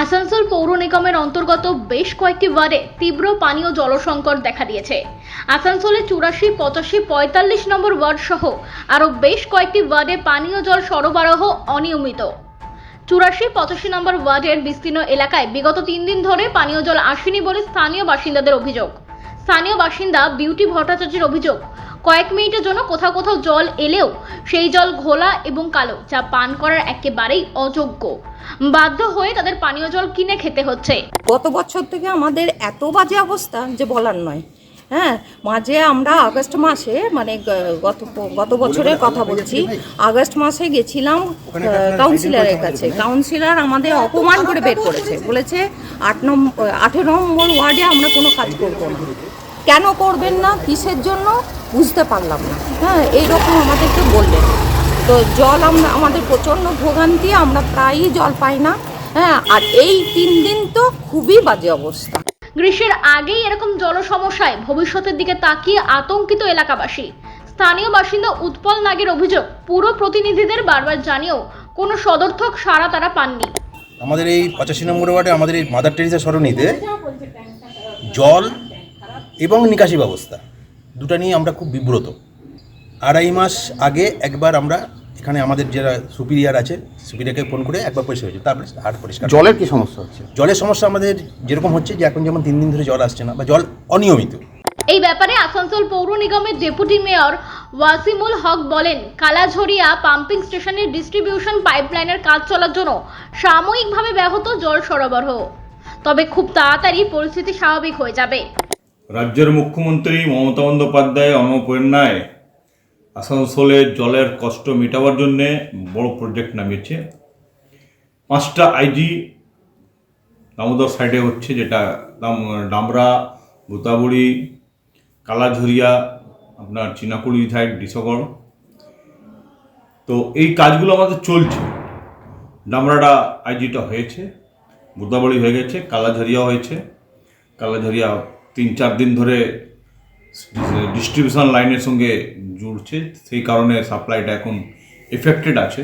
আসানসোল পৌর নিগমের অন্তর্গত বেশ কয়েকটি ওয়ার্ডে তীব্র পানীয় জল সংকট দেখা দিয়েছে। আসানসোলে 84, 85, 45 নম্বর ওয়ার্ড সহ আরও বেশ কয়েকটি ওয়ার্ডে পানীয় জল সরবরাহ অনিয়মিত। 84, 85 নম্বর ওয়ার্ডের বিস্তীর্ণ এলাকায় বিগত 3 দিন ধরে পানীয় জল আসেনি বলে স্থানীয় বাসিন্দাদের অভিযোগ। স্থানীয় বাসিন্দা বিউটি ভট্টাচার্যের অভিযোগ, কয়েক মিনিটের জন্য কোথাও কোথাও জল এলেও সেই জল ঘোলা এবং কালো, যা পান করার একেবারেই অযোগ্য। বাধ্য হয়ে তাদের পানীয় জল কিনে খেতে হচ্ছে। গত বছর থেকে আমাদের এত বাজে অবস্থা যে বলার নয়। মাঝে আমরা আগস্ট মাসে মানে গত বছরের কথা বলছি, আগস্ট মাসে গেছিলাম কাউন্সিলরের কাছে। কাউন্সিলর আমাদের অপমান করে বের করেছে, বলেছে 8 নম্বর ওয়ার্ডে আমরা কোনো কাজ করবো না। কেন করবেন না, কিসের জন্য বুঝতে পারলাম না। এইরকম আমাদেরকে বললেন। তো জল আমাদের প্রচণ্ড ভোগান্তি, আমরা প্রায়ই জল পাই না। আর এই 3 দিন তো খুবই বাজে অবস্থা। গ্রীষ্মের আগেই এরকম জল সমস্যায় ভবিষ্যতের দিকে তাকিয়ে আতঙ্কিত এলাকাবাসী। স্থানীয় বাসিন্দা উৎপল নাগের অভিযোগ, পুরো প্রতিনিধিদের বারবার জানিয়েও কোনো সদর্থক সাড়া তারা পাননি। আমাদের এই 85 নম্বর ওয়ার্ডে আমাদের এই মাদার টেরেসা সরণিতে জল এবং নিকাশি ব্যবস্থা দুটো নিয়ে আমরা খুব বিব্রত। 2.5 মাস আগে একবার আমরা এখানে আমাদের যারা সুপিরিয়ার আছে, সুপিরিয়ারকে ফোন করে একবার পরিষ্কার হয়েছে, তারপরে আর পরিষ্কার। জলের কি সমস্যা হচ্ছে? জলের সমস্যা আমাদের যেরকম হচ্ছে যে এখন যেমন 3 দিন ধরে জল আসছে না বা জল অনিয়মিত। এই ব্যাপারে আসানসোল পৌর নিগমের ডেপুটি মেয়র ওয়াসিমুল হক বলেন, কালাঝরিয়া পাম্পিং স্টেশনের ডিস্ট্রিবিউশন পাইপলাইনের কাজ চলার জন্য সাময়িকভাবে ব্যাহত জল সরবরাহ, তবে খুব তাড়াতাড়ি পরিস্থিতি স্বাভাবিক হয়ে যাবে। রাজ্যের মুখ্যমন্ত্রী মমতা বন্দ্যোপাধ্যায় অনুপ্রেরণায় আসানসোলের জলের কষ্ট মেটাবার জন্যে বড় প্রজেক্ট নামিয়েছে। 5টা আইজি দামোদর সাইডে হচ্ছে, যেটা ডামরা, ভূতাবড়ি, কালাঝরিয়া, আপনার চিনাকুড়ি সাইড, ডিসগড়। তো এই কাজগুলো আমাদের চলছে। ডামরাটা আইজিটা হয়েছে, ভূতাবড়ি হয়ে গেছে, কালাঝরিয়া হয়েছে। কালাঝরিয়া 3-4 দিন ধরে ডিস্ট্রিবিউশন লাইনের সঙ্গে জুড়ছে, সেই কারণে সাপ্লাইটা এখন এফেক্টেড আছে।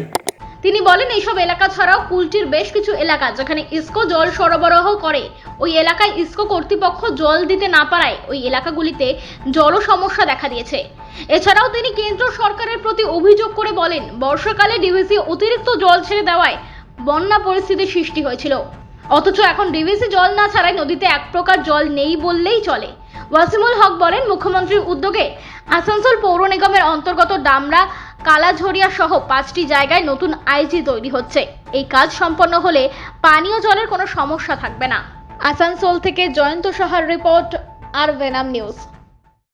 তিনি বলেন, এইসব এলাকা ছাড়াও কুলটির বেশ কিছু এলাকা যেখানে ইসকো জল সরবরাহ করে, ওই এলাকায় ইসকো কর্তৃপক্ষ জল দিতে না পারায় ওই এলাকাগুলিতে জল সমস্যা দেখা দিয়েছে। এছাড়াও তিনি কেন্দ্র সরকারের প্রতি অভিযোগ করে বলেন, বর্ষাকালে ডিভিসি অতিরিক্ত জল ছেড়ে দেওয়ায় বন্যা পরিস্থিতির সৃষ্টি হয়েছিল, অথচ এখন ডিভিসি জল না ছাড়াই নদীতে এক প্রকার জল নেই বললেই চলে। ওয়াসিমুল হক বলেন, মুখ্যমন্ত্রীর উদ্যোগে আসানসোল পৌর নিগমের অন্তর্গত ডামরা, কালাঝরিয়া সহ 5টি জায়গায় নতুন আইজি তৈরি হচ্ছে। এই কাজ সম্পন্ন হলে পানীয় জলের কোনো সমস্যা থাকবে না। আসানসোল থেকে জয়ন্ত সাহার রিপোর্ট, আর ভেনাম নিউজ।